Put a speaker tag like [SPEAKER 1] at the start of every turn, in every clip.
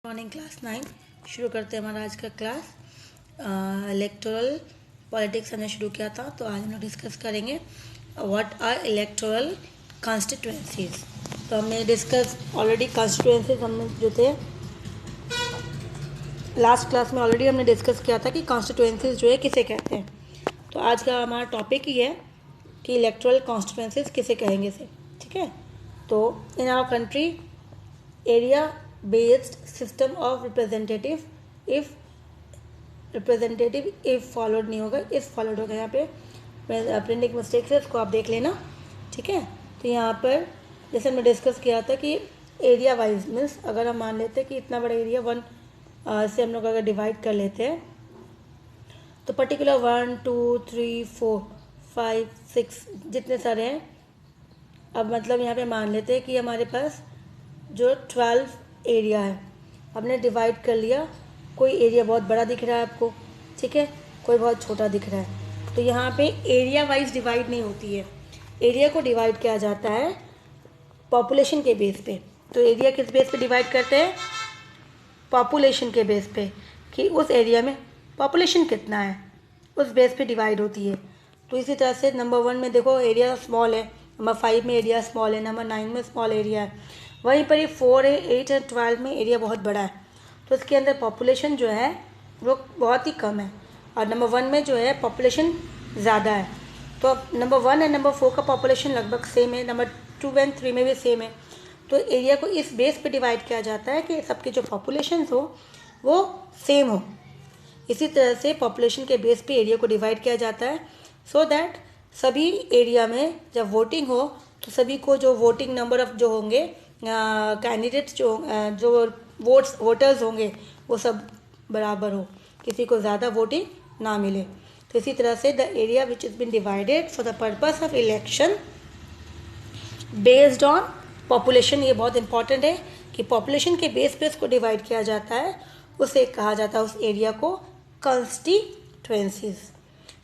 [SPEAKER 1] Morning class 9 शुरू करते हैं हमारा आज का क्लास। इलेक्टोरल पॉलिटिक्स हमने शुरू किया था, तो आज हम लोग डिस्कस करेंगे व्हाट आर इलेक्टोरल कॉन्स्टिट्यूएंसीज। तो हमने डिस्कस ऑलरेडी कॉन्स्टिट्यूएंसीज हमने जो थे लास्ट क्लास में ऑलरेडी हमने डिस्कस किया था कि कॉन्स्टिट्यूएंसीज जो है किसे कहते हैं। तो आज का हमारा टॉपिक ही है कि इलेक्टोरल कॉन्स्टिट्यूएंसीज किसे कहेंगे से, ठीक है। तो in our country area based system of representative if followed नहीं होगा, इस फॉलोड होगा। यहाँ पे प्रिंटिंग मिस्टेक्स है, इसको आप देख लेना, ठीक है। तो यहाँ पर जैसे हमने डिस्कस किया था कि एरिया वाइज मीन्स अगर हम मान लेते हैं कि इतना बड़ा एरिया वन से हम लोग अगर डिवाइड कर लेते हैं तो पर्टिकुलर 1 2 3 4 5 6 जितने सारे हैं, अब मतलब यहाँ पे मान लेते हैं कि हमारे पास जो 12 एरिया है हमने डिवाइड कर लिया। कोई एरिया बहुत बड़ा दिख रहा है आपको, ठीक है, कोई बहुत छोटा दिख रहा है। तो यहाँ पे एरिया वाइज डिवाइड नहीं होती है, एरिया को डिवाइड किया जाता है पॉपुलेशन के बेस पे। तो एरिया किस बेस पे डिवाइड करते हैं? पॉपुलेशन के बेस पे, कि उस एरिया में पॉपुलेशन कितना है, उस बेस पे डिवाइड होती है। तो इसी तरह से नंबर 1 में देखो एरिया स्मॉल है, नंबर 5 में एरिया स्मॉल है, नंबर 9 में स्मॉल एरिया है, वहीं पर ये 4 है, 8 है, 12 में एरिया बहुत बड़ा है। तो इसके अंदर पॉपुलेशन जो है वो बहुत ही कम है, और नंबर 1 में जो है पॉपुलेशन ज़्यादा है। तो अब नंबर 1 एंड नंबर 4 का पॉपुलेशन लगभग सेम है, नंबर 2 एंड 3 में भी सेम है। तो एरिया को इस बेस पे डिवाइड किया जाता है कि सबकी जो पॉपुलेशन हो वो सेम हो। इसी तरह से पॉपुलेशन के बेस पे एरिया को डिवाइड किया जाता है, सो दैट सभी एरिया में जब वोटिंग हो तो सभी को जो वोटिंग नंबर ऑफ जो होंगे कैंडिडेट्स जो वोटर्स होंगे वो सब बराबर हो, किसी को ज़्यादा वोटिंग ना मिले। तो इसी तरह से the area which is been divided for the purpose of election based on population, ये बहुत इंपॉर्टेंट है कि पॉपुलेशन के बेस पे इसको डिवाइड किया जाता है, उसे कहा जाता है उस एरिया को constituencies.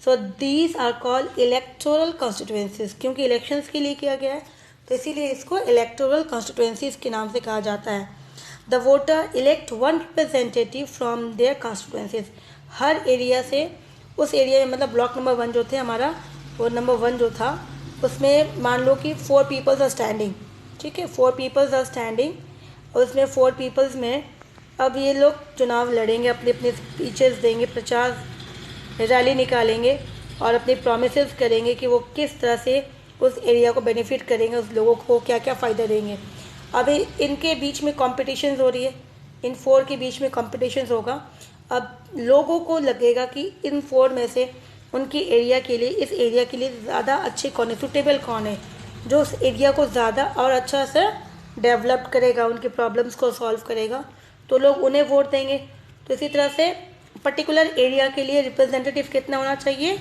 [SPEAKER 1] So these are called electoral constituencies, क्योंकि इलेक्शंस के लिए किया गया है तो इसीलिए इसको इलेक्टोरल कॉन्स्टिट्यूएंसीज के नाम से कहा जाता है। The voter elect one representative from their constituencies, हर एरिया से उस एरिया में, मतलब ब्लॉक नंबर 1 जो थे हमारा, वो नंबर 1 जो था उसमें मान लो कि 4 पीपल्स आर स्टैंडिंग, ठीक है, 4 पीपल्स आर स्टैंडिंग, और उसमें 4 पीपल्स में अब ये लोग चुनाव लड़ेंगे, अपने अपने स्पीचेस देंगे, प्रचार रैली निकालेंगे और अपने प्रोमिसेस करेंगे कि वो किस तरह से उस एरिया को बेनिफिट करेंगे, उस लोगों को क्या क्या फ़ायदा देंगे। अब इनके बीच में कॉम्पिटिशन्स हो रही है, इन 4 के बीच में कॉम्पिटिशन्स होगा। अब लोगों को लगेगा कि इन 4 में से उनकी एरिया के लिए, इस एरिया के लिए ज़्यादा अच्छे कौन है, सूटेबल कौन है, जो उस एरिया को ज़्यादा और अच्छा से डेवलप करेगा, उनकी प्रॉब्लम्स को सॉल्व करेगा, तो लोग उन्हें वोट देंगे। तो इसी तरह से पर्टिकुलर एरिया के लिए रिप्रेजेंटेटिव कितना होना चाहिए?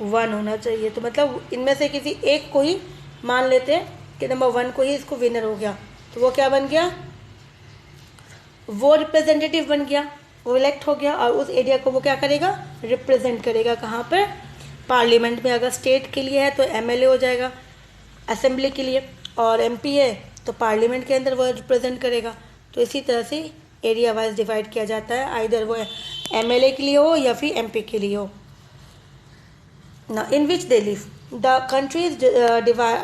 [SPEAKER 1] 1 होना चाहिए। तो मतलब इनमें से किसी एक को ही मान लेते हैं कि नंबर 1 को ही इसको विनर हो गया, तो वो क्या बन गया? वो रिप्रेजेंटेटिव बन गया, वो इलेक्ट हो गया, और उस एरिया को वो क्या करेगा? रिप्रेजेंट करेगा। कहाँ पर? पार्लियामेंट में। अगर स्टेट के लिए है तो MLA हो जाएगा असेंबली के लिए, और MP है तो पार्लियामेंट के अंदर वो रिप्रेजेंट करेगा। तो इसी तरह से एरिया वाइज डिवाइड किया जाता है, आइदर वो MLA के लिए हो या फिर MP के लिए हो। Now, in which they live, the country is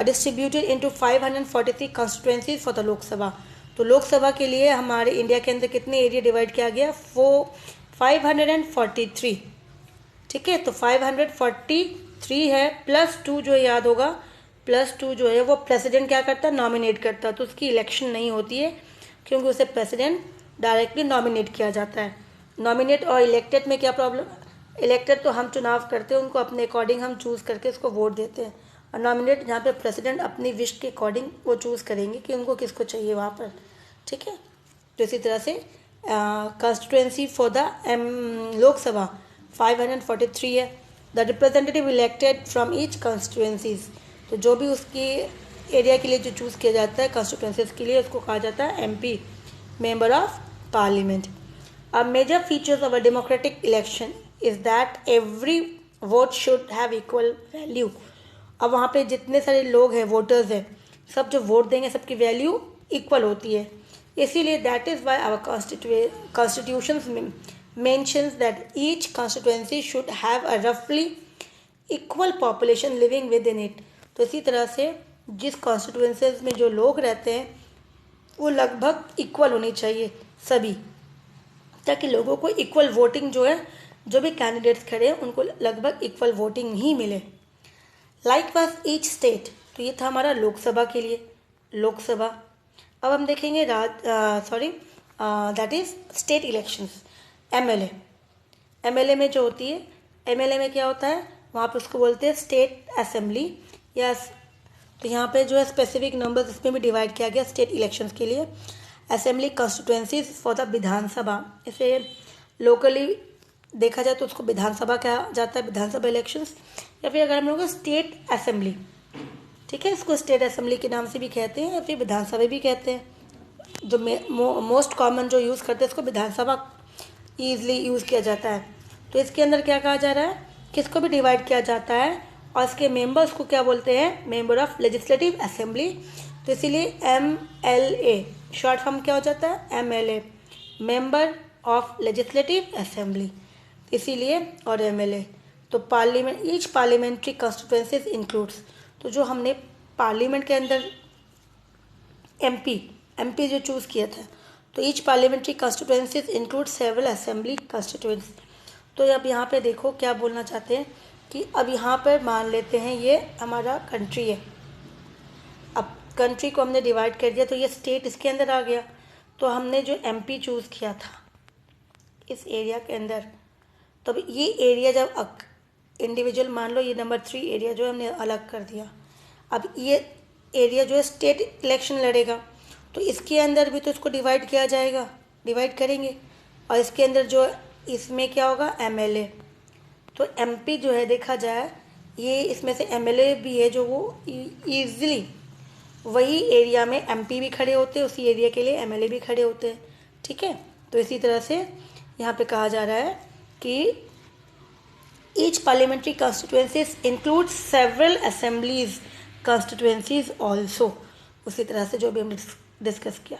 [SPEAKER 1] distributed into 543 constituencies for the लोक सभा। तो लोक सभा के लिए हमारे इंडिया के अंदर कितने एरिया डिवाइड किया गया? 543, ठीक है। तो 543 है, +2 जो याद होगा, +2 जो है वो प्रेसिडेंट क्या करता है? नॉमिनेट करता है। तो उसकी इलेक्शन नहीं होती है, क्योंकि उसे प्रेसिडेंट डायरेक्टली नॉमिनेट किया जाता है। नॉमिनेट और इलेक्टेड में क्या प्रॉब्लम? इलेक्टेड तो हम चुनाव करते हैं, उनको अपने अकॉर्डिंग हम चूज़ करके उसको वोट देते हैं, और नॉमिनेट जहाँ पे प्रेसिडेंट अपनी विश के अकॉर्डिंग वो चूज़ करेंगे कि उनको किसको चाहिए वहाँ पर, ठीक है। तो इसी तरह से कॉन्स्टिट्यूएंसी फॉर द लोकसभा 543 है। The representative elected from each constituencies, तो जो भी उसकी एरिया के लिए जो चूज़ किया जाता है कॉन्स्टिट्यूएंसीज के लिए, उसको कहा जाता है MP, member of parliament. A major features of a democratic election is that every vote should have equal value. अब वहाँ पे जितने सारे लोग हैं, वोटर्स हैं, सब जो वोट देंगे सबकी वैल्यू इक्वल होती है। इसीलिए that is why our constitutions mentions that each constituency should have a roughly equal population living within it। तो इसी तरह से जिस कॉन्स्टिट्यूंसीज में जो लोग रहते हैं वो लगभग इक्वल होनी चाहिए सभी, ताकि लोगों को इक्वल वोटिंग जो है, जो भी कैंडिडेट्स खड़े हैं उनको लगभग इक्वल वोटिंग ही मिले। लाइक वाज ईच स्टेट, तो ये था हमारा लोकसभा के लिए, लोकसभा। अब हम देखेंगे that is state elections, MLA. MLA में जो होती है, एमएलए में क्या होता है, वहाँ पे उसको बोलते हैं स्टेट असेंबली। या तो यहाँ पे जो है स्पेसिफिक नंबर्स इसमें भी डिवाइड किया गया स्टेट इलेक्शंस के लिए। असेंबली कॉन्स्टिट्यूंसीज फॉर द विधानसभा, इसे लोकली देखा जाए तो उसको विधानसभा कहा जाता है, विधानसभा इलेक्शंस। या फिर अगर हम लोग स्टेट असेंबली, ठीक है, इसको स्टेट असेंबली के नाम से भी कहते हैं या फिर विधानसभा भी कहते हैं। जो मोस्ट कॉमन जो यूज़ करते हैं इसको विधानसभा ईजिली यूज़ किया जाता है। तो इसके अंदर क्या कहा जा रहा है, किसको भी डिवाइड किया जाता है और इसके मेंबर्स को क्या बोलते हैं, मेंबर ऑफ लेजिस्लेटिव असेंबली। तो इसीलिए MLA शॉर्ट फॉर्म क्या हो जाता है, MLA, member of legislative assembly, इसीलिए। और MLA तो parliament, each parliamentary constituencies includes, तो जो हमने पार्लियामेंट के अंदर MP जो चूज़ किया था, तो each parliamentary constituencies include several assembly constituency. तो अब यहाँ पे देखो क्या बोलना चाहते हैं कि अब यहाँ पर मान लेते हैं ये हमारा कंट्री है। अब कंट्री को हमने डिवाइड कर दिया तो ये स्टेट इसके अंदर आ गया। तो हमने जो MP चूज़ किया था इस एरिया के अंदर, तो अब ये एरिया जब इंडिविजुअल, मान लो ये नंबर 3 एरिया जो हमने अलग कर दिया, अब ये एरिया जो है स्टेट इलेक्शन लड़ेगा, तो इसके अंदर भी तो इसको डिवाइड किया जाएगा, डिवाइड करेंगे। और इसके अंदर जो इसमें क्या होगा, MLA। तो MP जो है देखा जाए, ये इसमें से MLA भी है जो वो ईजिली वही एरिया में MP भी खड़े होते हैं, उसी एरिया के लिए MLA भी खड़े होते हैं, ठीक है। तो इसी तरह से यहाँ पे कहा जा रहा है कि each parliamentary constituencies include several assemblies constituencies also, उसी तरह से जो भी हमने डिस्कस किया।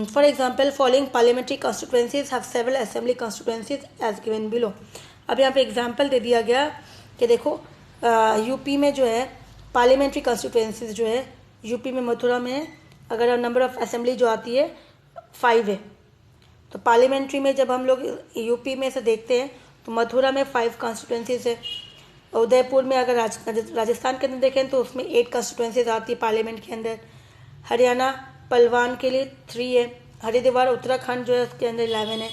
[SPEAKER 1] For example following parliamentary constituencies have several assembly constituencies as given below. अब यहाँ पे एग्जाम्पल दे दिया गया कि देखो यूपी में जो है पार्लियामेंट्री कॉन्स्टिट्यूंसीज जो है, यूपी में मथुरा में है, अगर नंबर ऑफ असेंबली जो आती है 5 है, तो पार्लियामेंट्री में जब हम लोग यूपी में से देखते हैं तो मथुरा में 5 कॉन्स्टिट्यूंसीज है। उदयपुर में अगर राजस्थान के अंदर देखें तो उसमें 8 कॉन्स्टिट्यूंसीज आती है पार्लियामेंट के अंदर। हरियाणा पलवान के लिए 3 है। हरिद्वार उत्तराखंड जो है उसके अंदर 11 है।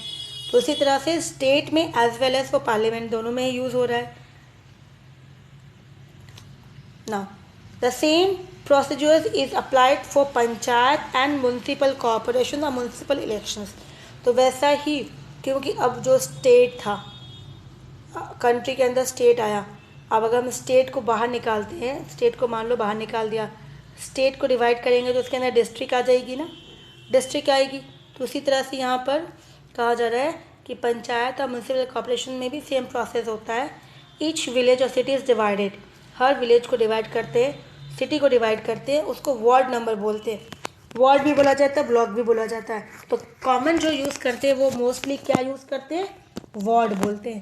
[SPEAKER 1] तो इसी तरह से स्टेट में as well as for parliament दोनों में ही यूज़ हो रहा है। Now the same procedures is applied for panchayat and municipal corporation और म्यूनसिपल इलेक्शंस। तो वैसा ही, क्योंकि अब जो स्टेट था, कंट्री के अंदर स्टेट आया, अब अगर हम स्टेट को बाहर निकालते हैं, स्टेट को मान लो बाहर निकाल दिया, स्टेट को डिवाइड करेंगे तो उसके अंदर डिस्ट्रिक्ट आ जाएगी ना, डिस्ट्रिक्ट आएगी। तो उसी तरह से यहाँ पर कहा जा रहा है कि पंचायत और म्यूनसिपल कॉर्पोरेशन में भी सेम प्रोसेस होता है। ईच विलेज और city is divided, her village को डिवाइड करते हैं, सिटी को डिवाइड करते हैं, उसको वार्ड नंबर बोलते हैं। वार्ड भी बोला जाता है, ब्लॉक भी बोला जाता है। तो कॉमन जो यूज़ करते हैं वो मोस्टली क्या यूज़ करते हैं, वार्ड बोलते हैं।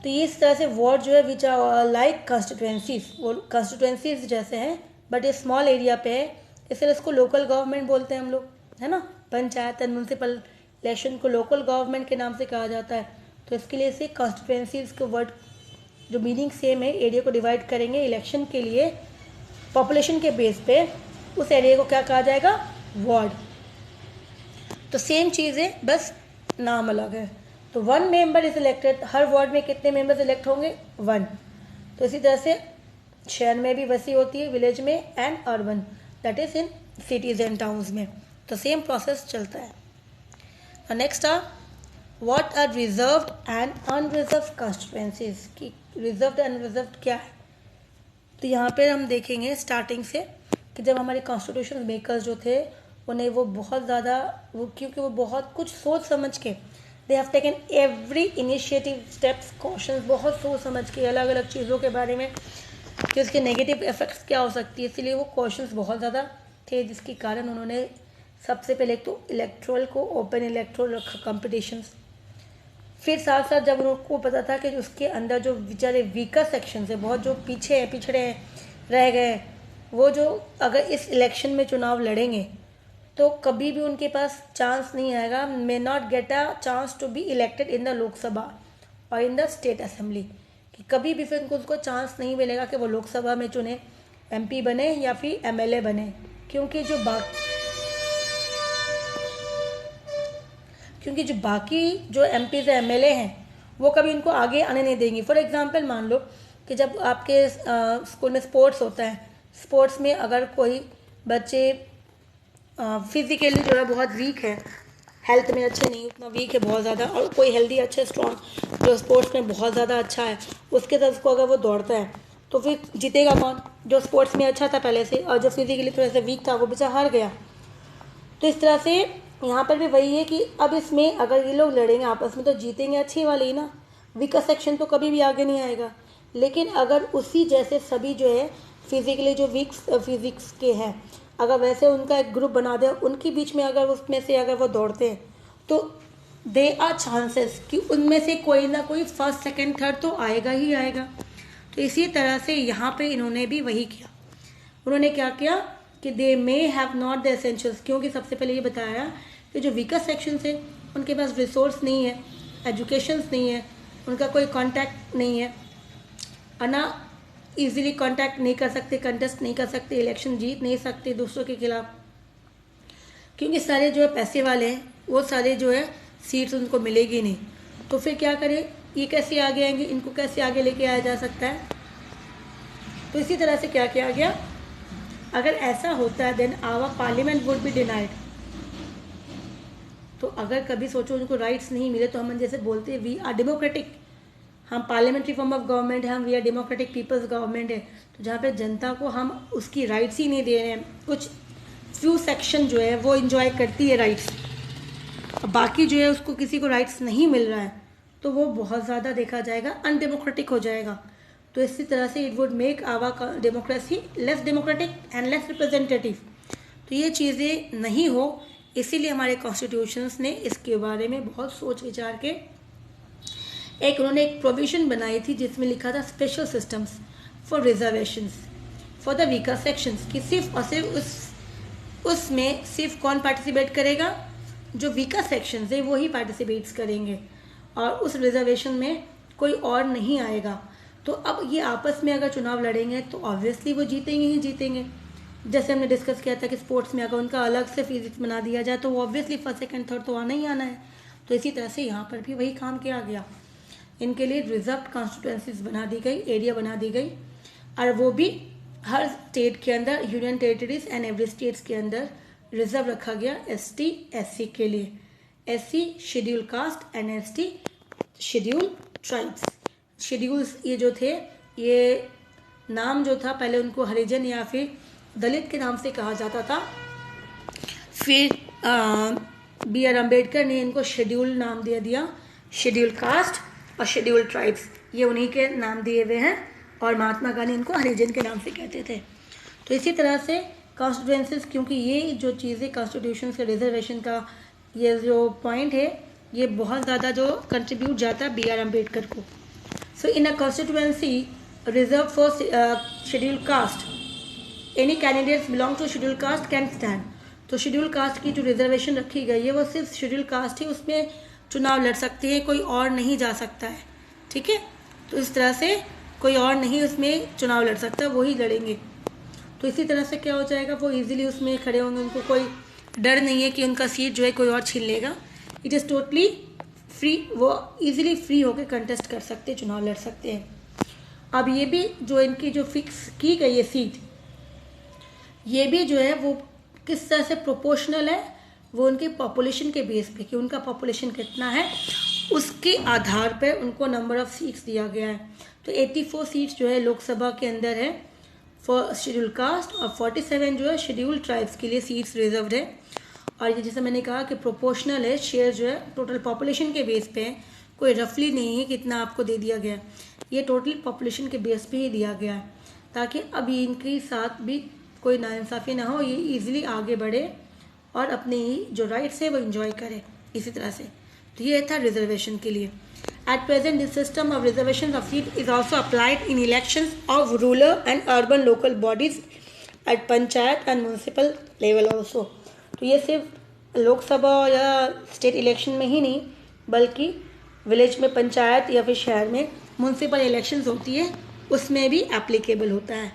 [SPEAKER 1] तो ये इस तरह से वार्ड जो है विच आर लाइक कॉन्स्टिट्यूंसीज, वो कॉन्स्टिट्यूंसीज जैसे हैं बट ये स्मॉल एरिया पे है, इसलिए इसको लोकल गवर्नमेंट बोलते हैं हम लोग, है ना। पंचायत एंड म्यूनसिपल इलेक्शन को लोकल गवर्नमेंट के नाम से कहा जाता है। तो इसके लिए इसे कॉन्स्टिट्यूंसीज के वर्ड जो मीनिंग सेम है, एरिया को डिवाइड करेंगे इलेक्शन के लिए पॉपुलेशन के बेस पे, उस एरिया को क्या कहा जाएगा, वार्ड। तो सेम चीज़ है, बस नाम अलग है। तो 1 member is elected, her ward में कितने मेंबर्स इलेक्ट होंगे, 1। तो इसी तरह से शहर में भी वैसी होती है, विलेज में and urban, that is in cities and towns में। तो सेम प्रोसेस चलता है। Next are what are reserved and unreserved constituencies, की रिजर्व्ड एंड अनरिजर्व्ड क्या है। तो यहाँ पे हम देखेंगे स्टार्टिंग से कि जब हमारे कॉन्स्टिट्यूशन मेकर्स जो थे उन्हें वो बहुत ज़्यादा क्योंकि वो बहुत कुछ सोच समझ के they have taken every initiative steps, questions बहुत सोच समझ के अलग अलग चीज़ों के बारे में कि उसके नेगेटिव इफेक्ट्स क्या हो सकती है, इसीलिए वो क्वेश्चंस बहुत ज़्यादा थे, जिसके कारण उन्होंने सबसे पहले तो इलेक्ट्रोल को ओपन इलेक्ट्रोल रखा कॉम्पिटिशन्स। फिर साथ साथ जब उनको पता था कि उसके अंदर जो बेचारे वीकर सेक्शन है, बहुत जो पीछे हैं, पिछड़े हैं, रह गए, वो जो अगर इस इलेक्शन में चुनाव लड़ेंगे तो कभी भी उनके पास चांस नहीं आएगा, may not get a chance to be elected in the Lok Sabha और इन द स्टेट असेंबली, कि कभी भी फिर उनको चांस नहीं मिलेगा कि वो लोकसभा में चुने, एमपी बने या फिर एमएलए बने, क्योंकि जो बाकी जो एमपी से एमएलए हैं वो कभी उनको आगे आने नहीं देंगी। फॉर एग्जांपल मान लो कि जब आपके स्कूल में स्पोर्ट्स होता है, स्पोर्ट्स में अगर कोई बच्चे फिजिकली जो है बहुत वीक है, हेल्थ में अच्छे नहीं, उतना वीक है बहुत ज़्यादा, और कोई हेल्दी अच्छे स्ट्रॉन्ग जो स्पोर्ट्स में बहुत ज़्यादा अच्छा है, उसके साथ उसको अगर वो दौड़ता है तो फिर जीतेगा कौन? जो स्पोर्ट्स में अच्छा था पहले से, और जो फिजिकली थोड़ा सा वीक था वो बेचारा हार गया। तो इस तरह से यहाँ पर भी वही है कि अब इसमें अगर ये लोग लड़ेंगे आपस में तो जीतेंगे अच्छी वाले ही ना, वीकर सेक्शन तो कभी भी आगे नहीं आएगा। लेकिन अगर उसी जैसे सभी जो है फिजिकली जो वीक फिजिक्स के हैं, अगर वैसे उनका एक ग्रुप बना दे, उनके बीच में अगर उसमें से अगर वो दौड़ते हैं तो दे आर चांसेस कि उनमें से कोई ना कोई फर्स्ट सेकंड थर्ड तो आएगा ही आएगा। तो इसी तरह से यहाँ पे इन्होंने भी वही किया। उन्होंने क्या किया कि they may have not the essentials, क्योंकि सबसे पहले ये बताया कि जो वीकर सेक्शंस है उनके पास रिसोर्स नहीं है, एजुकेशंस नहीं है, उनका कोई कांटेक्ट नहीं है, ना इजीली कांटेक्ट नहीं कर सकते, कंटेस्ट नहीं कर सकते, इलेक्शन जीत नहीं सकते दूसरों के खिलाफ, क्योंकि सारे जो है पैसे वाले हैं, वो सारे जो है सीट्स उनको मिलेगी नहीं। तो फिर क्या करें, ये कैसे आगे आएंगे, इनको कैसे आगे लेके आया जा सकता है? तो इसी तरह से क्या किया गया, अगर ऐसा होता है then our parliament would be denied. तो अगर कभी सोचो उनको राइट्स नहीं मिले तो हम जैसे बोलते हैं वी आर डेमोक्रेटिक, हम पार्लियामेंट्री फॉर्म ऑफ गवर्नमेंट है, हम we are democratic peoples government है, तो जहाँ पे जनता को हम उसकी राइट्स ही नहीं दे रहे हैं, कुछ फ्यू सेक्शन जो है वो इंजॉय करती है राइट्स, बाकी जो है उसको किसी को राइट्स नहीं मिल रहा है, तो वो बहुत ज़्यादा देखा जाएगा अनडेमोक्रेटिक हो जाएगा। तो इसी तरह से it would make our democracy less democratic and less representative. तो ये चीज़ें नहीं हो, इसीलिए हमारे कॉन्स्टिट्यूशंस ने इसके बारे में बहुत सोच विचार के उन्होंने एक प्रोविजन बनाई थी जिसमें लिखा था special systems for reservations for the weaker sections, कि सिर्फ और सिर्फ उसमें सिर्फ कौन पार्टिसिपेट करेगा, जो वीकर सेक्शंस है वो ही पार्टिसिपेट्स करेंगे, और उस रिजर्वेशन में कोई और नहीं आएगा। तो अब ये आपस में अगर चुनाव लड़ेंगे तो ऑब्वियसली वो जीतेंगे ही जीतेंगे। जैसे हमने डिस्कस किया था कि स्पोर्ट्स में अगर उनका अलग से फिजिक्स बना दिया जाए तो वो ऑब्वियसली फर्स्ट सेकंड थर्ड तो आना ही आना है। तो इसी तरह से यहाँ पर भी वही काम किया गया, इनके लिए रिजर्व कॉन्स्टिट्यूंसीज बना दी गई, एरिया बना दी गई, और वो भी हर स्टेट के अंदर, union territories and every states के अंदर रिजर्व रखा गया एसटी एससी के लिए, SC schedule caste and ST schedule tribes. Schedules ये जो थे, ये नाम जो था पहले उनको हरिजन या फिर दलित के नाम से कहा जाता था, फिर बी आर अम्बेडकर ने इनको शेड्यूल नाम दे दिया, शेड्यूल कास्ट और शेड्यूल ट्राइब्स ये उन्हीं के नाम दिए हुए हैं, और महात्मा गांधी इनको हरिजन के नाम से कहते थे। तो इसी तरह से कॉन्स्टिट्यूएंसीज, क्योंकि ये जो चीज़ें कॉन्स्टिट्यूशन के रिजर्वेशन का ये जो पॉइंट है ये बहुत ज़्यादा जो कंट्रीब्यूट जाता है बी आर अम्बेडकर को। So in a constituency reserve for schedule caste any candidates belong to schedule caste can stand. तो शेड्यूल कास्ट की जो रिजर्वेशन रखी गई है वो सिर्फ शेड्यूल कास्ट ही उसमें चुनाव लड़ सकते हैं, कोई और नहीं जा सकता है, ठीक है। तो इस तरह से कोई और नहीं उसमें चुनाव लड़ सकता, वही लड़ेंगे। तो इसी तरह से क्या हो जाएगा, वो इजीली उसमें खड़े होंगे, उनको कोई डर नहीं है कि उनका सीट जो है कोई और छीन लेगा। इट इज़ टोटली फ्री, वो इजीली फ्री होकर कंटेस्ट कर सकते, चुनाव लड़ सकते हैं। अब ये भी जो इनकी जो फिक्स की गई है सीट, ये भी जो है वो किस तरह से प्रोपोर्शनल है, वो उनके पॉपुलेशन के बेस पे कि उनका पॉपुलेशन कितना है उसके आधार पर उनको नंबर ऑफ सीट्स दिया गया है। तो 84 सीट्स जो है लोकसभा के अंदर है फॉर शेड्यूल कास्ट, और 47 जो है शेड्यूल ट्राइब्स के लिए सीट्स रिजर्व्ड है। और ये जैसे मैंने कहा कि प्रोपोर्शनल है, शेयर जो है टोटल पॉपुलेशन के बेस पे है, कोई रफली नहीं है कितना आपको दे दिया गया, ये टोटल पॉपुलेशन के बेस पे ही दिया गया है, ताकि अब इनके साथ भी कोई नाइंसाफ़ी ना हो, ये इजीली आगे बढ़े और अपने ही जो राइट्स है वो इंजॉय करे इसी तरह से। तो ये था रिजर्वेशन के लिए। At present this system of reservation of seat is also applied in elections of rural and urban local bodies at panchayat and municipal level also. तो ये सिर्फ लोकसभा या स्टेट इलेक्शन में ही नहीं, बल्कि विलेज में पंचायत या फिर शहर में म्यूनसिपल इलेक्शंस होती है उसमें भी एप्लीकेबल होता है।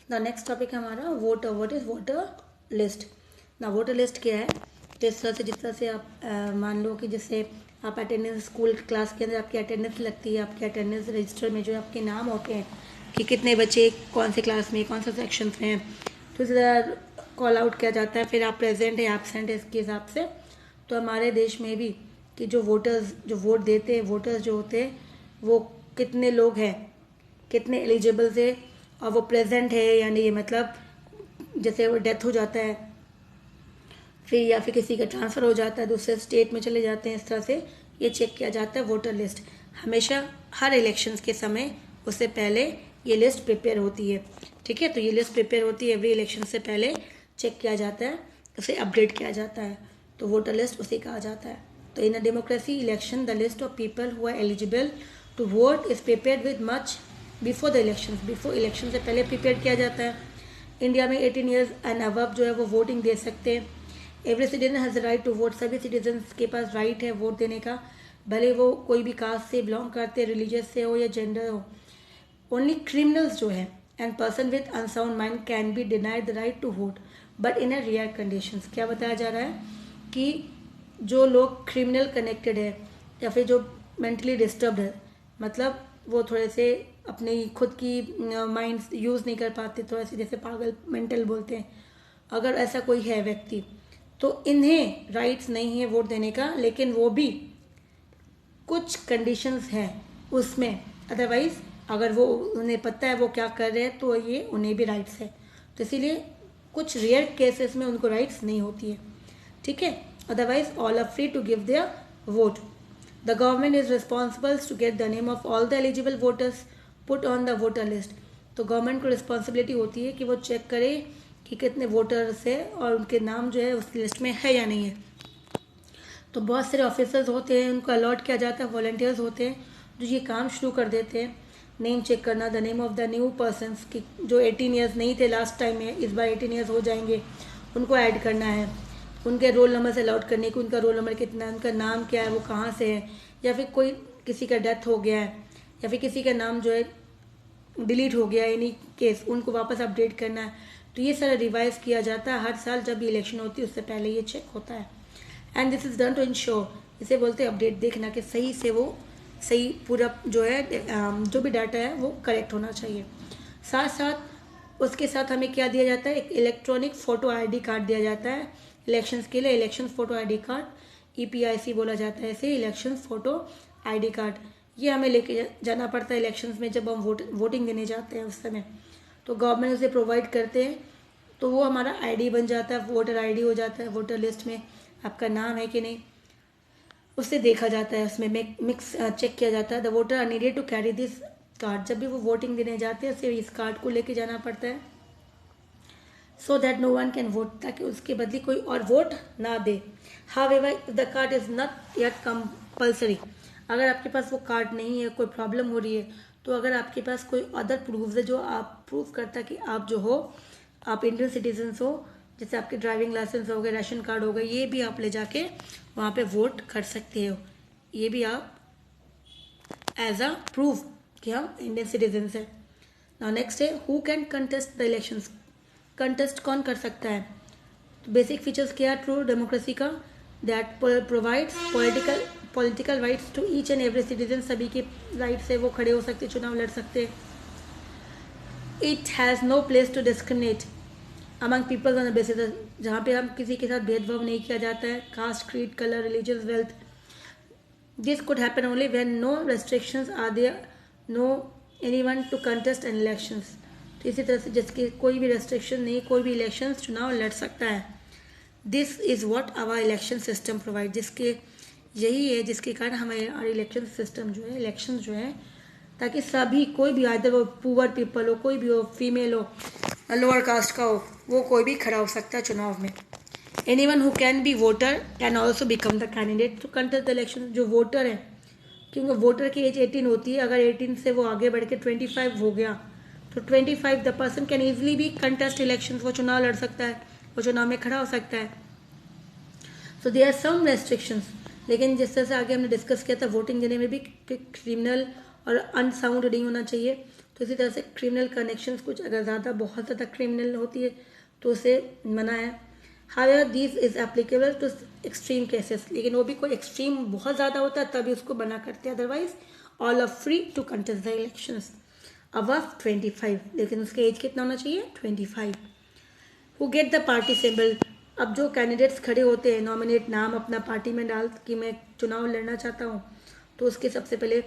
[SPEAKER 1] द नेक्स्ट टॉपिक है हमारा voter. What is voter list? ना वोटर लिस्ट क्या है? तो इस तरह से, जिस तरह से आप मान लो कि जैसे आप अटेंडेंस स्कूल क्लास के अंदर आपकी अटेंडेंस लगती है, आपके अटेंडेंस रजिस्टर में जो आपके नाम होते हैं कि कितने बच्चे कौन से क्लास में कौन से सेक्शन में हैं, तो इस तरह कॉल आउट किया जाता है, फिर आप प्रेजेंट है एब्सेंट है इसके हिसाब से। तो हमारे देश में भी कि जो वोटर्स जो वोट देते हैं, वोटर्स जो होते हैं वो कितने लोग हैं, कितने एलिजिबल थे और वो प्रेजेंट है या नहीं, मतलब जैसे वो डेथ हो जाता है फिर या फिर किसी का ट्रांसफ़र हो जाता है, दूसरे स्टेट में चले जाते हैं, इस तरह से ये चेक किया जाता है वोटर लिस्ट। हमेशा हर इलेक्शंस के समय उससे पहले ये लिस्ट प्रिपेयर होती है, ठीक है। तो ये लिस्ट प्रिपेयर होती है एवरी इलेक्शन से पहले, चेक किया जाता है, उसे अपडेट किया जाता है, तो वोटर लिस्ट उसे कहा जाता है। तो in a democracy election the list of people who are eligible to vote is prepared with much before the election. Before election से पहले प्रिपेयर किया जाता है। इंडिया में 18 ईयर्स एंड अबव जो है वो वोटिंग दे सकते हैं। Every citizen has right to vote. सभी सिटीजन्स के पास राइट है वोट देने का, भले वो कोई भी कास्ट से बिलोंग करते, रिलीजियस से हो या जेंडर हो। ओनली क्रिमिनल्स जो है and person with unsound mind can be denied the right to vote but in a rare conditions. क्या बताया जा रहा है कि जो लोग क्रिमिनल कनेक्टेड है या फिर जो मेंटली डिस्टर्ब्ड है, मतलब वो थोड़े से अपनी खुद की माइंड यूज़ नहीं कर पाते, थोड़ा से जैसे पागल मेंटल बोलते हैं, अगर ऐसा कोई है व्यक्ति तो इन्हें राइट्स नहीं है वोट देने का, लेकिन वो भी कुछ कंडीशंस हैं उसमें, अदरवाइज अगर वो उन्हें पता है वो क्या कर रहे हैं तो ये उन्हें भी राइट्स है। तो इसीलिए कुछ रेयर केसेस में उनको राइट्स नहीं होती है, ठीक है। Otherwise all are free to give their vote. The government is responsible to get the name of all the eligible voters put on the voter list. तो गवर्नमेंट को रिस्पॉन्सिबिलिटी होती है कि वो चेक करे कि कितने वोटर्स है और उनके नाम जो है उस लिस्ट में है या नहीं है। तो बहुत सारे ऑफिसर्स होते हैं, उनको अलॉट किया जाता है, वॉलंटियर्स होते हैं जो ये काम शुरू कर देते हैं, नेम चेक करना, the name of the new persons की जो 18 ईयर्स नहीं थे लास्ट टाइम में, इस बार 18 ईयर्स हो जाएंगे, उनको ऐड करना है, उनके रोल नंबर से अलॉट करने की, उनका रोल नंबर कितना है, उनका नाम क्या है, वो कहाँ से है, या फिर कोई किसी का डेथ हो गया है या फिर किसी का नाम जो है डिलीट हो गया एनी केस, उनको वापस अपडेट करना है। तो ये सारा रिवाइज किया जाता है हर साल जब भी इलेक्शन होती है उससे पहले ये चेक होता है। And this is done to ensure, इसे बोलते हैं अपडेट, देखना कि सही से वो सही पूरा जो है जो भी डाटा है वो करेक्ट होना चाहिए। साथ साथ उसके साथ हमें क्या दिया जाता है, एक इलेक्ट्रॉनिक फ़ोटो आईडी कार्ड दिया जाता है इलेक्शंस के लिए, election photo ID card, EPIC बोला जाता है इसे, इलेक्शन फ़ोटो आईडी कार्ड। ये हमें लेके जाना पड़ता है इलेक्शंस में जब हम वोटिंग देने जाते हैं उस समय, तो गवर्नमेंट उसे प्रोवाइड करते हैं, तो वो हमारा आईडी बन जाता है, वोटर आईडी हो जाता है। वोटर लिस्ट में आपका नाम है कि नहीं उससे देखा जाता है, उसमें मिक्स चेक किया जाता है। The voter are needed to carry this card. जब भी वो वोटिंग देने जाते हैं उसे इस कार्ड को लेके जाना पड़ता है, so that no one can vote, ताकि उसके बदले कोई और वोट ना दे। However if the card is not yet compulsory, अगर आपके पास वो कार्ड नहीं है, कोई प्रॉब्लम हो रही है, तो अगर आपके पास कोई अदर प्रूफ है जो आप प्रूफ करता कि आप जो हो आप इंडियन सिटीजन्स हो, जैसे आपके ड्राइविंग लाइसेंस हो गए, राशन कार्ड हो गए, ये भी आप ले जाके वहाँ पे वोट कर सकते हो, ये भी आप एज अ प्रूफ कि हम इंडियन सिटीजन्स हैं। नाउ नेक्स्ट है who can contest the elections. Contest कौन कर सकता है? तो बेसिक फीचर्स क्या है ट्रू डेमोक्रेसी का, that provides political rights to each and every citizen. सभी के राइट से वो खड़े हो सकते, चुनाव लड़ सकते। It has no place to discriminate among peoples on the basis, जहाँ पे हम किसी के साथ भेदभाव नहीं किया जाता है, caste, creed, colour, religious, wealth. This could happen only when no restrictions are there, no anyone to contest an elections. तो इसी तरह से जिसके कोई भी रेस्ट्रिक्शन नहीं, कोई भी इलेक्शंस चुनाव लड़ सकता है। This is what our election system provide, जिसके यही है जिसके कारण हमारे इलेक्शन सिस्टम जो है, इलेक्शन जो है, ताकि सभी कोई भी आदर वो पुअर पीपल हो, कोई भी हो, फीमेल हो, लोअर कास्ट का हो, वो कोई भी खड़ा हो सकता है चुनाव में। Anyone who can be voter can also become the candidate to contest the election. जो वोटर है, क्योंकि वोटर की एज 18 होती है, अगर 18 से वो आगे बढ़ के 25 हो गया तो 25 द पर्सन कैन ईजिली भी कंटेस्ट इलेक्शन, वो चुनाव लड़ सकता है, वो चुनाव में खड़ा हो सकता है। So there are some restrictions, लेकिन जिस तरह से आगे हमने डिस्कस किया था वोटिंग देने में भी क्रिमिनल और अनसाउंड नहीं होना चाहिए। तो इसी तरह से क्रिमिनल कनेक्शंस कुछ अगर ज़्यादा बहुत ज़्यादा क्रिमिनल होती है तो उसे मना है। However this is applicable to extreme cases, लेकिन वो भी कोई एक्सट्रीम बहुत ज़्यादा होता है तभी उसको मना करते हैं, otherwise all are free to contest the elections above 25, लेकिन उसके एज कितना होना चाहिए 25। Who get the party symbol, अब जो कैंडिडेट्स खड़े होते हैं, नॉमिनेट नाम अपना पार्टी में डाल कि मैं चुनाव लड़ना चाहता हूँ, तो उसके सबसे पहले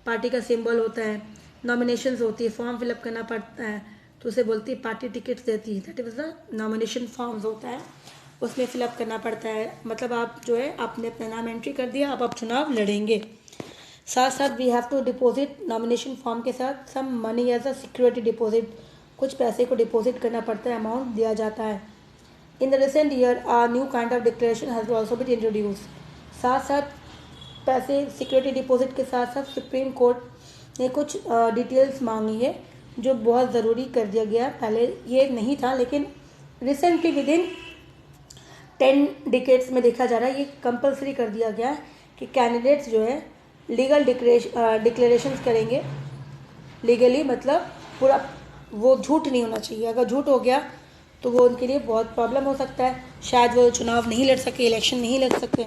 [SPEAKER 1] पार्टी का सिंबल होता है, नॉमिनेशंस होती है, फॉर्म फिलअप करना पड़ता है, तो उसे बोलती है पार्टी टिकट्स देती है, that is the nomination forms होता है, उसमें फिलअप करना पड़ता है। मतलब आप जो है आपने अपना नाम एंट्री कर दिया, अब आप चुनाव लड़ेंगे। साथ साथ we have to deposit nomination form के साथ some money as a security deposit, कुछ पैसे को डिपॉजिट करना पड़ता है, अमाउंट दिया जाता है। In the recent year a new kind of declaration has also been introduce. साथ साथ पैसे सिक्योरिटी डिपॉजिट के साथ साथ सुप्रीम कोर्ट ने कुछ डिटेल्स मांगी है जो बहुत ज़रूरी कर दिया गया। पहले ये नहीं था, लेकिन रिसेंटली विद इन 10 डिकेड्स में देखा जा रहा है ये कंपलसरी कर दिया गया है कि कैंडिडेट्स जो है लीगल डिक्लेरेशंस करेंगे। लीगली मतलब पूरा वो झूठ नहीं होना चाहिए, अगर झूठ हो गया तो वो उनके लिए बहुत प्रॉब्लम हो सकता है, शायद वो चुनाव नहीं लड़ सके, इलेक्शन नहीं लड़ सके।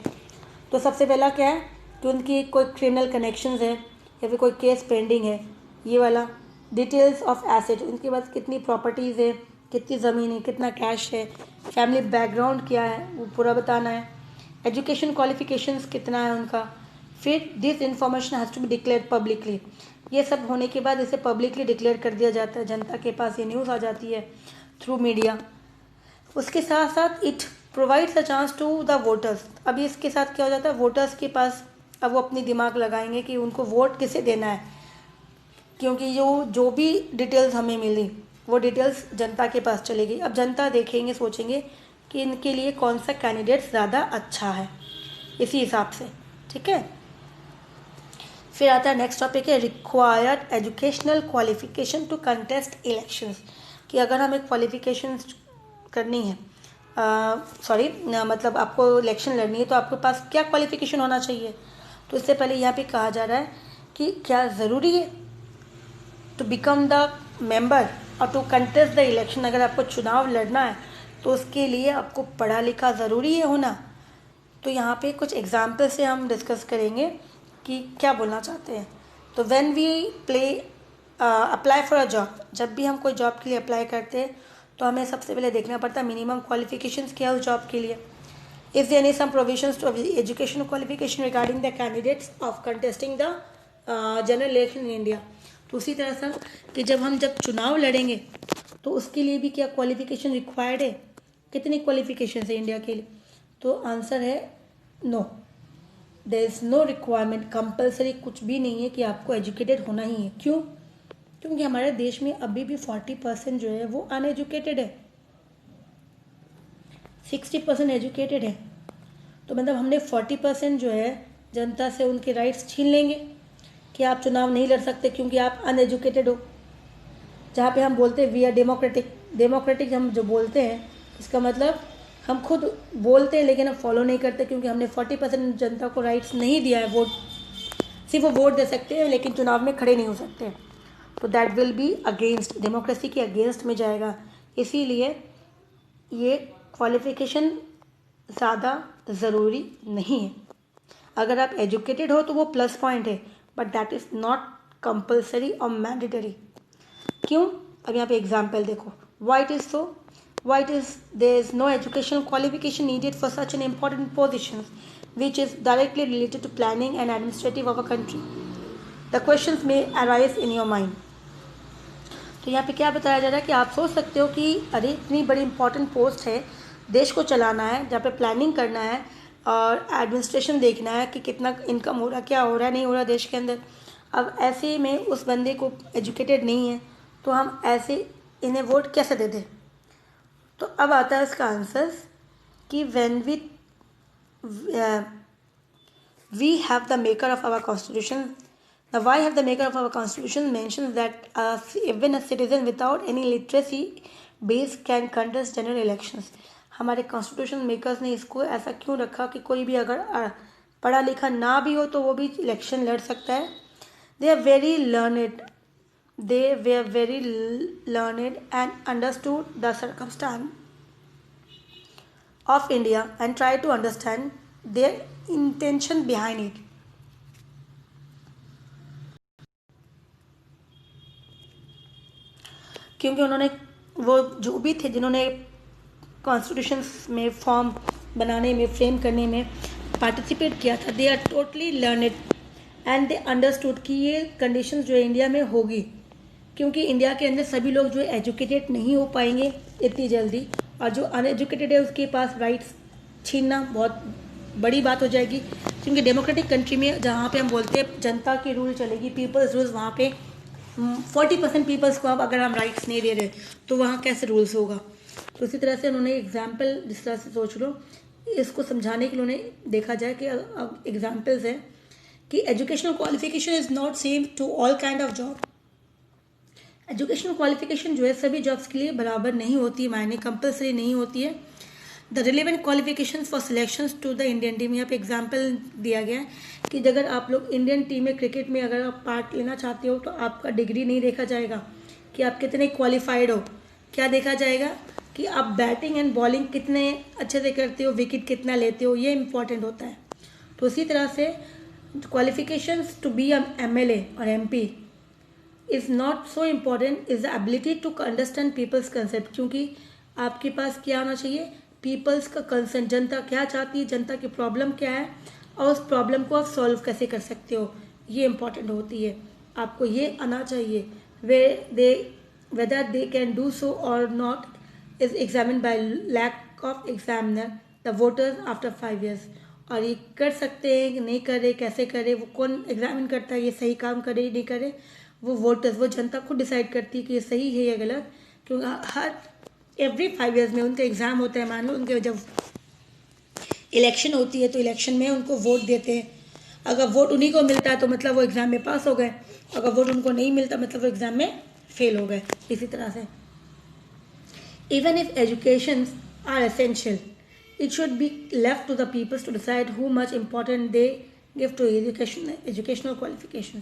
[SPEAKER 1] तो सबसे पहला क्या है कि उनकी कोई क्रिमिनल कनेक्शंस है या फिर कोई केस पेंडिंग है, ये वाला, डिटेल्स ऑफ एसेट, उनके पास कितनी प्रॉपर्टीज़ है, कितनी ज़मीन है, कितना कैश है, फैमिली बैकग्राउंड क्या है वो पूरा बताना है, एजुकेशन क्वालिफिकेशंस कितना है उनका। फिर this information has to be declare publicly, ये सब होने के बाद इसे पब्लिकली डिक्लेयर कर दिया जाता है, जनता के पास ये न्यूज़ आ जाती है थ्रू मीडिया। उसके साथ साथ it provides a chance to the voters. अभी इसके साथ क्या हो जाता है, वोटर्स के पास अब वो अपनी दिमाग लगाएंगे कि उनको वोट किसे देना है, क्योंकि जो भी डिटेल्स हमें मिली वो डिटेल्स जनता के पास चलेगी। अब जनता देखेंगे, सोचेंगे कि इनके लिए कौन सा कैंडिडेट ज़्यादा अच्छा है, इसी हिसाब से, ठीक है। फिर आता है नेक्स्ट टॉपिक है required educational qualification to contest elections, कि अगर हमें क्वालिफिकेशन करनी है, मतलब आपको इलेक्शन लड़नी है तो आपके पास क्या क्वालिफिकेशन होना चाहिए। तो इससे पहले यहाँ पे कहा जा रहा है कि क्या ज़रूरी है टू बिकम द मेंबर और टू कंटेस्ट द इलेक्शन, अगर आपको चुनाव लड़ना है तो उसके लिए आपको पढ़ा लिखा ज़रूरी है होना। तो यहाँ पे कुछ एग्जाम्पल से हम डिस्कस करेंगे कि क्या बोलना चाहते हैं। तो when we apply for a job, जब भी हम कोई जॉब के लिए अप्लाई करते हैं तो हमें सबसे पहले देखना पड़ता है मिनिमम क्वालिफिकेशंस क्या है उस जॉब के लिए। If there any some provisions to education qualification regarding the candidates of contesting the general election in India. तो उसी तरह से कि जब चुनाव लड़ेंगे तो उसके लिए भी क्या क्वालिफिकेशन रिक्वायर्ड है, कितनी क्वालिफिकेशन है इंडिया के लिए। तो आंसर है no, there is no requirement, compulsory कुछ भी नहीं है कि आपको एजुकेटेड होना ही है। क्यों? क्योंकि हमारे देश में अभी भी 40% जो है वो अनएजुकेटेड है, 60% एजुकेटेड है। तो मतलब हमने 40% जो है जनता से उनके राइट्स छीन लेंगे कि आप चुनाव नहीं लड़ सकते क्योंकि आप अनएजुकेटेड हो। जहाँ पे हम बोलते हैं वी आर डेमोक्रेटिक हम जो बोलते हैं इसका मतलब हम खुद बोलते हैं लेकिन हम फॉलो नहीं करते, क्योंकि हमने 40% जनता को राइट्स नहीं दिया है वोट, सिर्फ वो वोट दे सकते हैं लेकिन चुनाव में खड़े नहीं हो सकते। तो that will be against democracy के अगेंस्ट में जाएगा। इसीलिए ये क्वालिफिकेशन ज़्यादा ज़रूरी नहीं है। अगर आप एजुकेटेड हो तो वो प्लस पॉइंट है, but that is not compulsory और मैंडेटरी। क्यों? अब यहाँ पे एग्जाम्पल देखो, why it is so, why it is there is no educational qualification needed for such an important position which is directly related to planning and administrative of a country. The questions may arise in your mind. तो यहाँ पे क्या बताया जा रहा है कि आप सोच सकते हो कि अरे इतनी बड़ी इंपॉर्टेंट पोस्ट है, देश को चलाना है, जहाँ पे प्लानिंग करना है, और एडमिनिस्ट्रेशन देखना है कि कितना इनकम हो रहा, क्या हो रहा, नहीं हो रहा देश के अंदर। अब ऐसे में उस बंदे को एजुकेटेड नहीं है तो हम ऐसे इन्हें वोट कैसे दे दें। तो अब आता है इसका आंसर कि when we have the maker of our constitution. The why have the maker of our constitution mentions that even a citizen without any literacy base can contest general elections. हमारे constitution makers ने इसको ऐसा क्यों रखा कि कोई भी अगर पढ़ा लिखा ना भी हो तो वो भी इलेक्शन लड़ सकता है। They are very learned. They were very learned and understood the circumstance of India and tried to understand their intention behind it. क्योंकि उन्होंने वो जो भी थे जिन्होंने कॉन्स्टिट्यूशन में फॉर्म बनाने में फ्रेम करने में पार्टिसिपेट किया था, they are totally learned and they understood कि ये कंडीशंस जो है इंडिया में होगी, क्योंकि इंडिया के अंदर सभी लोग जो है एजुकेटेड नहीं हो पाएंगे इतनी जल्दी, और जो अनएजुकेटेड है उसके पास राइट्स छीनना बहुत बड़ी बात हो जाएगी। क्योंकि डेमोक्रेटिक कंट्री में जहाँ पे हम बोलते हैं जनता की रूल चलेगी, पीपल्स रूल्स, वहाँ पे 40% पीपल्स को अब अगर हम राइट्स नहीं दे रहे तो वहाँ कैसे रूल्स होगा। तो इसी तरह से उन्होंने एग्जाम्पल, जिस तरह से सोच लो, इसको समझाने के लिए उन्होंने देखा जाए कि अब एग्जाम्पल्स हैं कि educational qualification is not same to all kind of job. Educational qualification जो है सभी जॉब्स के लिए बराबर नहीं होती है, मायने कंपलसरी नहीं होती है। The relevant qualifications for selections to the Indian team, यहाँ पे एग्जांपल दिया गया है कि अगर आप लोग इंडियन टीम में क्रिकेट में अगर आप पार्ट लेना चाहते हो तो आपका डिग्री नहीं देखा जाएगा कि आप कितने क्वालिफाइड हो, क्या देखा जाएगा कि आप बैटिंग एंड बॉलिंग कितने अच्छे से करते हो, विकेट कितना लेते हो, ये इंपॉर्टेंट होता है। तो इसी तरह से क्वालिफिकेशंस टू बी MLA और MP is not so important, is the ability to understand peoples concept, क्योंकि आपके पास क्या होना चाहिए, पीपल्स का कंसर्न, जनता क्या चाहती है, जनता की प्रॉब्लम क्या है और उस प्रॉब्लम को आप सॉल्व कैसे कर सकते हो, ये इम्पॉर्टेंट होती है। आपको ये आना चाहिए। Whether they can do so और not is examine by lack of examiner the voters after 5 years। और ये कर सकते हैं कि नहीं करे, कैसे करे, वो कौन एग्जामिन करता है, ये सही काम करे नहीं करे, वो वोटर्स, वो जनता खुद डिसाइड करती है कि ये सही है या गलत। क्योंकि हर एवरी 5 years में उनका एग्ज़ाम होता है। मान लो उनके जब इलेक्शन होती है तो इलेक्शन में उनको वोट देते हैं, अगर वोट उन्हीं को मिलता है तो मतलब वो एग्ज़ाम में पास हो गए, अगर वोट उनको नहीं मिलता मतलब वो एग्ज़ाम में फेल हो गए। इसी तरह से even if education are essential, it should be left to the peoples to decide how much important they give to educational qualification.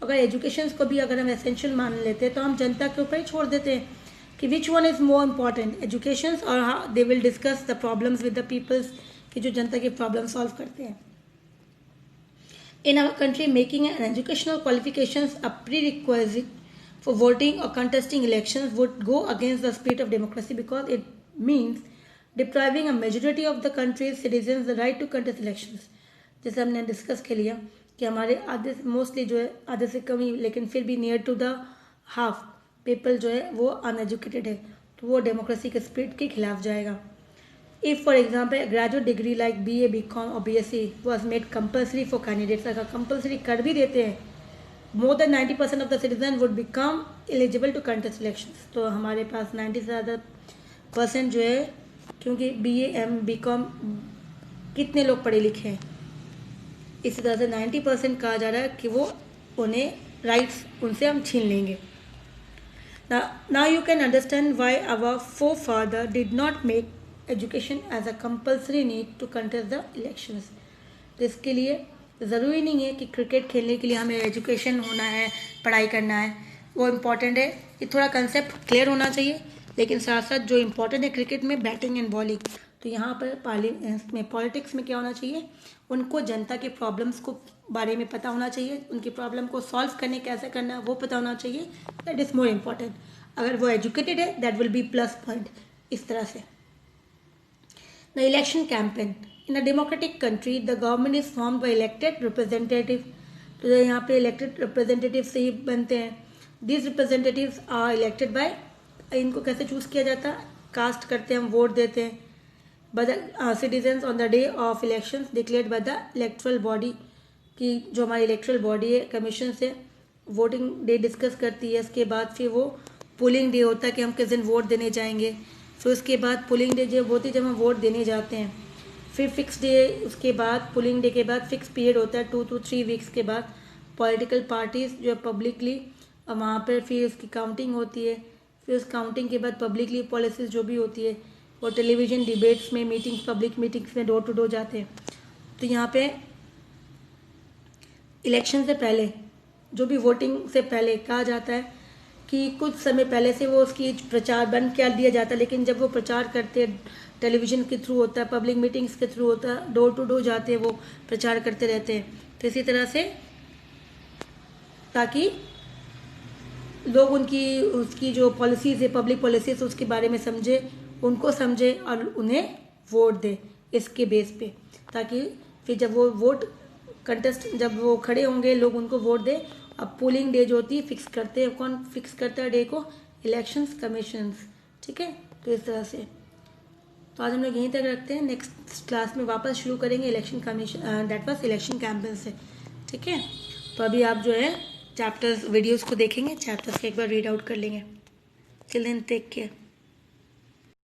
[SPEAKER 1] अगर एजुकेशन को भी अगर हम एसेंशियल मान लेते हैं तो हम जनता के ऊपर ही छोड़ देते हैं कि which one is more important, education और how they will discuss the problems with the peoples, कि जो जनता की प्रॉब्लम सॉल्व करते हैं। In our country making an educational qualifications a prerequisite for voting और contesting elections would go against the spirit of democracy because it means depriving a majority of the country's citizens the right to contest elections. जैसे हमने discuss कर लिया कि हमारे आधे mostly जो है आधे से कम ही, लेकिन फिर भी near to the half people जो है वो अनएजुकेटेड है, तो वो डेमोक्रेसी के स्पिरिट के खिलाफ जाएगा। If for example graduate degree like BA BCom और BSc was made compulsory for candidates, अगर कंपल्सरी कर भी देते हैं, more than 90% of the citizen would become eligible to contest elections. तो हमारे पास 90 से ज़्यादा % जो है, क्योंकि BA BCom कितने लोग पढ़े लिखे हैं, इसी तरह से 90% कहा जा रहा है कि वो उन्हें राइट्स उनसे हम छीन लेंगे। Now you can understand why our forefather did not make education as a compulsory need to contest the elections। तो इसके लिए ज़रूरी नहीं है कि क्रिकेट खेलने के लिए हमें एजुकेशन होना है, पढ़ाई करना है, वो इम्पॉर्टेंट है। ये थोड़ा कंसेप्ट क्लियर होना चाहिए, लेकिन साथ साथ जो इम्पोर्टेंट है क्रिकेट में बैटिंग एंड बॉलिंग, तो यहाँ पर पॉलिटिक्स में क्या होना चाहिए, उनको जनता के प्रॉब्लम्स को बारे में पता होना चाहिए, उनकी प्रॉब्लम को सॉल्व करने कैसे करना है वो पता होना चाहिए। That is more important. अगर वो एजुकेटेड है that will be plus point. इस तरह से the election campaign in a democratic country the government is form by elected representative. तो यहाँ पे इलेक्टेड रिप्रेजेंटेटिव से ही बनते हैं। This representatives are elected by, इनको कैसे चूज़ किया जाता है, कास्ट करते हैं हम, वोट देते हैं। By the citizens on the day of elections declared by the erectile body, कि जो हमारी इलेक्ट्रल बॉडी है कमीशन से वोटिंग डे डिस्कस करती है। इसके बाद फिर वो पोलिंग डे होता है कि हम किस दिन वोट देने जाएंगे। फिर उसके बाद पोलिंग डे जब होती है जब हम वोट देने जाते हैं, फिर फिक्स डे, उसके बाद पोलिंग डे के बाद फिक्स पीरियड होता है 2 to 3 वीक्स के बाद पॉलिटिकल पार्टीज जो पब्लिकली वहाँ पर फिर उसकी काउंटिंग होती है। फिर उस काउंटिंग के बाद पब्लिकली पॉलिसीज जो भी होती है वो टेलीविज़न डिबेट्स में, मीटिंग्स, पब्लिक मीटिंग्स में डोर टू डोर जाते हैं। तो यहाँ पे इलेक्शन से पहले जो भी वोटिंग से पहले कहा जाता है कि कुछ समय पहले से वो उसकी प्रचार बंद कर दिया जाता है, लेकिन जब वो प्रचार करते हैं टेलीविज़न के थ्रू होता है, पब्लिक मीटिंग्स के थ्रू होता है, डोर टू डोर जाते हैं, वो प्रचार करते रहते हैं। तो इसी तरह से ताकि लोग उसकी जो पॉलिसीज़ है, पब्लिक पॉलिसीज़, उसके बारे में समझे, उनको समझे और उन्हें वोट दे इसके बेस पे, ताकि फिर जब वो वोट कंटेस्ट जब वो खड़े होंगे लोग उनको वोट दे। अब पोलिंग डे जो होती है फिक्स करते हैं, कौन फिक्स करता है डे को? इलेक्शंस कमीशंस, ठीक है। तो इस तरह से तो आज हम लोग यहीं तक रखते हैं, नेक्स्ट क्लास में वापस शुरू करेंगे election commission, that was election campaign से, ठीक है। तो अभी आप जो है चैप्टर्स वीडियोस को देखेंगे, चैप्टर्स को एक बार रीड आउट कर लेंगे। Till then take care.